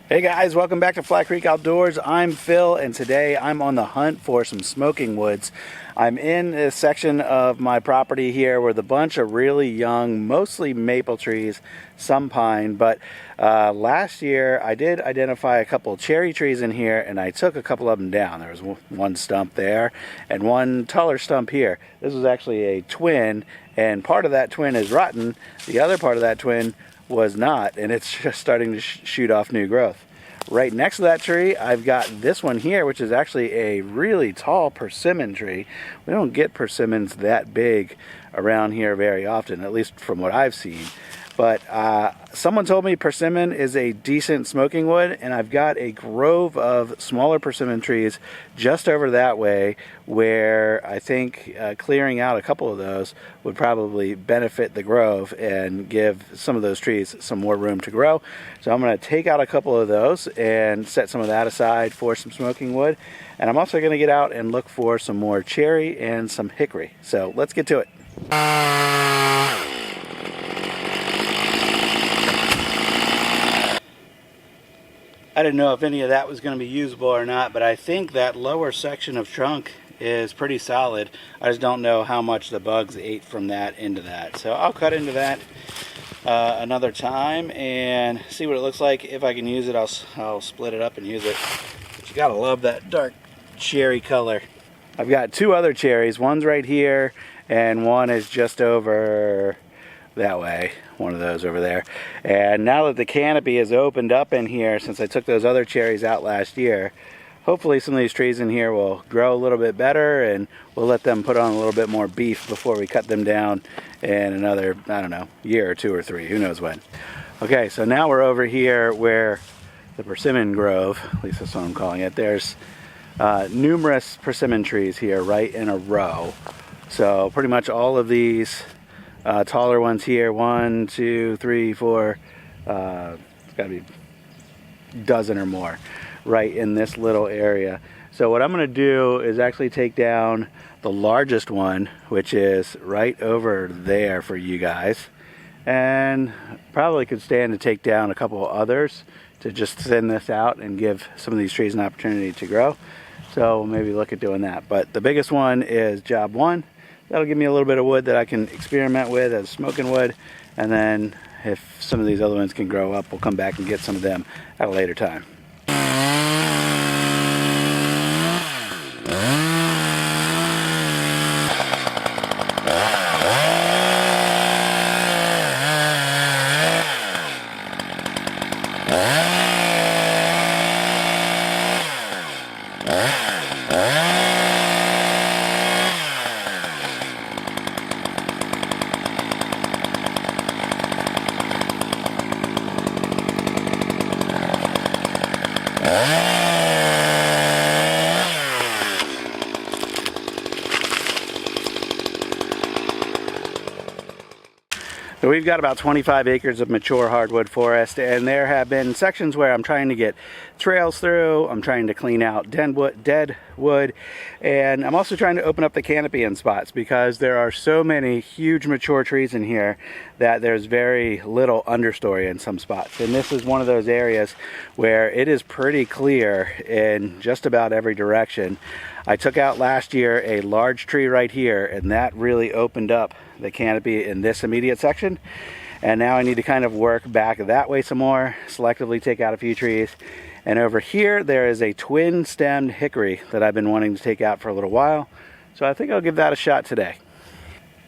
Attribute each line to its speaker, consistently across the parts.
Speaker 1: Hey guys, welcome back to Flat Creek Outdoors. I'm Phil, and today I'm on the hunt for some smoking woods. I'm in a section of my property here with a bunch of really young, mostly maple trees, some pine, but last year I did identify a couple of cherry trees in here, and I took a couple of them down. There was one stump there and one taller stump here. This was actually a twin, and part of that twin is rotten. The other part of that twin was not, and it's just starting to shoot off new growth. Right next to that tree, I've got this one here, which is actually a really tall persimmon tree. We don't get persimmons that big around here very often, at least from what I've seen. But someone told me persimmon is a decent smoking wood, and I've got a grove of smaller persimmon trees just over that way, where I think clearing out a couple of those would probably benefit the grove and give some of those trees some more room to grow. So I'm going to take out a couple of those and set some of that aside for some smoking wood. And I'm also going to get out and look for some more cherry and some hickory. So let's get to it. I didn't know if any of that was going to be usable or not, but I think that lower section of trunk is pretty solid. I just don't know how much the bugs ate from that into that. So I'll cut into that another time and see what it looks like. If I can use it, I'll split it up and use it. But you gotta love that dark cherry color. I've got two other cherries. One's right here and one is just over that way, one of those over there. And now that the canopy is opened up in here, since I took those other cherries out last year, hopefully some of these trees in here will grow a little bit better, and we'll let them put on a little bit more beef before we cut them down in another, I don't know, year or two or three, who knows when. Okay, so now we're over here where the persimmon grove, at least that's what I'm calling it, there's numerous persimmon trees here right in a row. So pretty much all of these taller ones here, 1, 2, 3, 4, it's got to be a dozen or more right in this little area. So what I'm going to do is actually take down the largest one, which is right over there for you guys, and probably could stand to take down a couple of others to just thin this out and give some of these trees an opportunity to grow. So we'll maybe look at doing that. But the biggest one is job one. That'll give me a little bit of wood that I can experiment with as smoking wood, and then if some of these other ones can grow up, we'll come back and get some of them at a later time. So we've got about 25 acres of mature hardwood forest, and there have been sections where I'm trying to get trails through, I'm trying to clean out dead wood, and I'm also trying to open up the canopy in spots because there are so many huge mature trees in here that there's very little understory in some spots. And this is one of those areas where it is pretty clear in just about every direction. I took out last year a large tree right here, and that really opened up the canopy in this immediate section. And now I need to kind of work back that way some more, selectively take out a few trees. And over here there is a twin stemmed hickory that I've been wanting to take out for a little while, so I think I'll give that a shot today.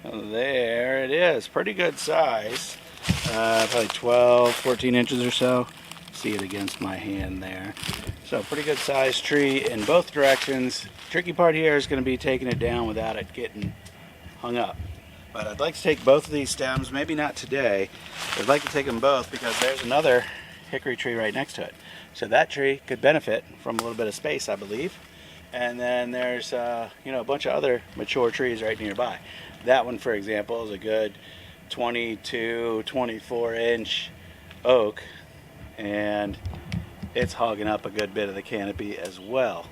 Speaker 1: Well, there it is, pretty good size, probably 12, 14 inches or so. See it against my hand there. So pretty good sized tree in both directions. Tricky part here is going to be taking it down without it getting hung up. But I'd like to take both of these stems, maybe not today. I'd like to take them both because there's another hickory tree right next to it. So that tree could benefit from a little bit of space, I believe. And then there's a bunch of other mature trees right nearby. That one, for example, is a good 22, 24 inch oak, and it's hogging up a good bit of the canopy as well.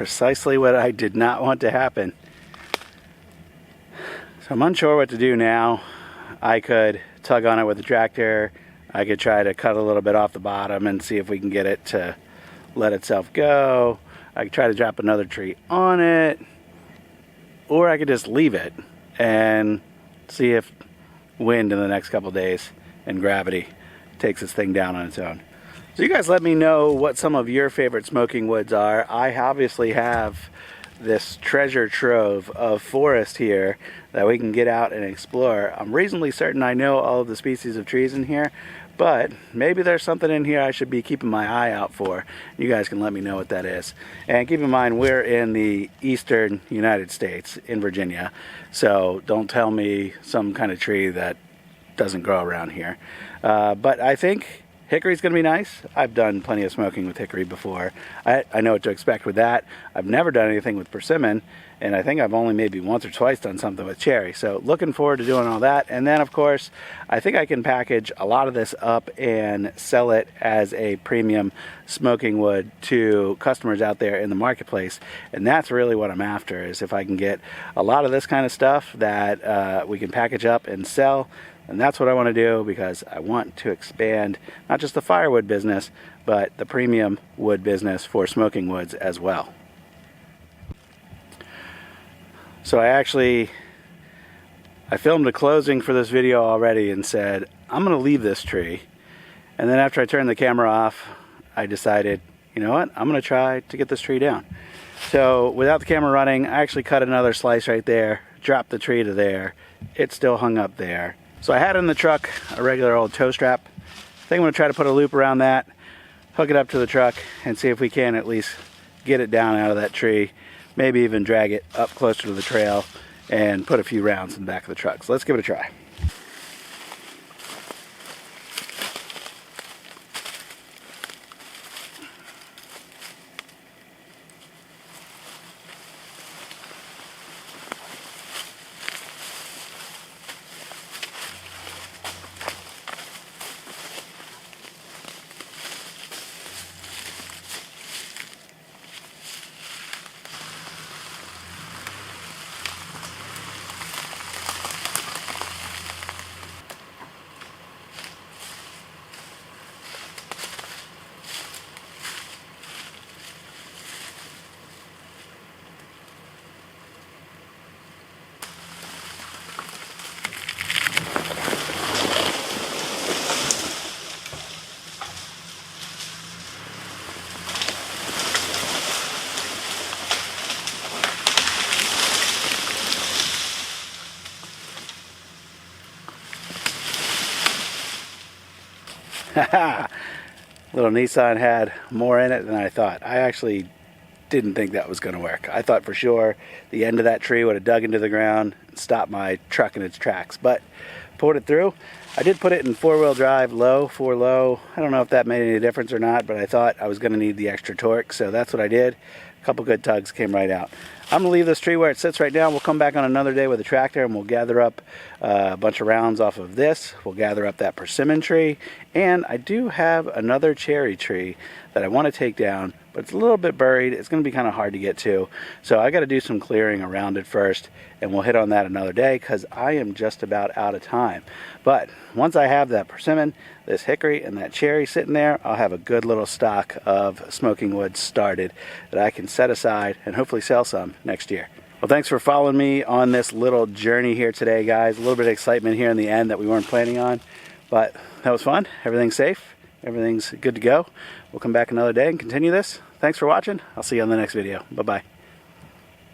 Speaker 1: precisely what I did not want to happen. So I'm unsure what to do now. I could tug on it with the tractor. I could try to cut a little bit off the bottom and see if we can get it to let itself go. I could try to drop another tree on it. Or I could just leave it and see if wind in the next couple days and gravity takes this thing down on its own. So you guys let me know what some of your favorite smoking woods are. I obviously have this treasure trove of forest here that we can get out and explore. I'm reasonably certain I know all of the species of trees in here, but maybe there's something in here I should be keeping my eye out for. You guys can let me know what that is. And keep in mind, we're in the eastern United States, in Virginia, so don't tell me some kind of tree that doesn't grow around here. But I think hickory's going to be nice. I've done plenty of smoking with hickory before. I know what to expect with that. I've never done anything with persimmon, and I think I've only maybe once or twice done something with cherry. So looking forward to doing all that. And then, of course, I think I can package a lot of this up and sell it as a premium smoking wood to customers out there in the marketplace. And that's really what I'm after, is if I can get a lot of this kind of stuff that we can package up and sell. And that's what I want to do, because I want to expand not just the firewood business, but the premium wood business for smoking woods as well. So I filmed a closing for this video already and said, I'm going to leave this tree. And then after I turned the camera off, I decided, you know what, I'm going to try to get this tree down. So without the camera running, I actually cut another slice right there, dropped the tree to there. It still hung up there. So I had in the truck a regular old tow strap. I think I'm going to try to put a loop around that, hook it up to the truck, and see if we can at least get it down out of that tree. Maybe even drag it up closer to the trail and put a few rounds in the back of the truck. So let's give it a try. Little Nissan had more in it than I thought. I actually didn't think that was going to work. I thought for sure the end of that tree would have dug into the ground and stopped my truck in its tracks, but pulled it through. I did put it in four-wheel drive, four low. I don't know if that made any difference or not, but I thought I was going to need the extra torque, so that's what I did. A couple good tugs came right out. I'm going to leave this tree where it sits right now. We'll come back on another day with a tractor and we'll gather up a bunch of rounds off of this. We'll gather up that persimmon tree. And I do have another cherry tree that I want to take down, but it's a little bit buried. It's going to be kind of hard to get to. So I got to do some clearing around it first, and we'll hit on that another day because I am just about out of time. But once I have that persimmon, this hickory, and that cherry sitting there, I'll have a good little stock of smoking wood started that I can set aside and hopefully sell some next year. Well, thanks for following me on this little journey here today, guys. A little bit of excitement here in the end that we weren't planning on, but that was fun. Everything's safe. Everything's good to go. We'll come back another day and continue this. Thanks for watching. I'll see you on the next video. Bye-bye.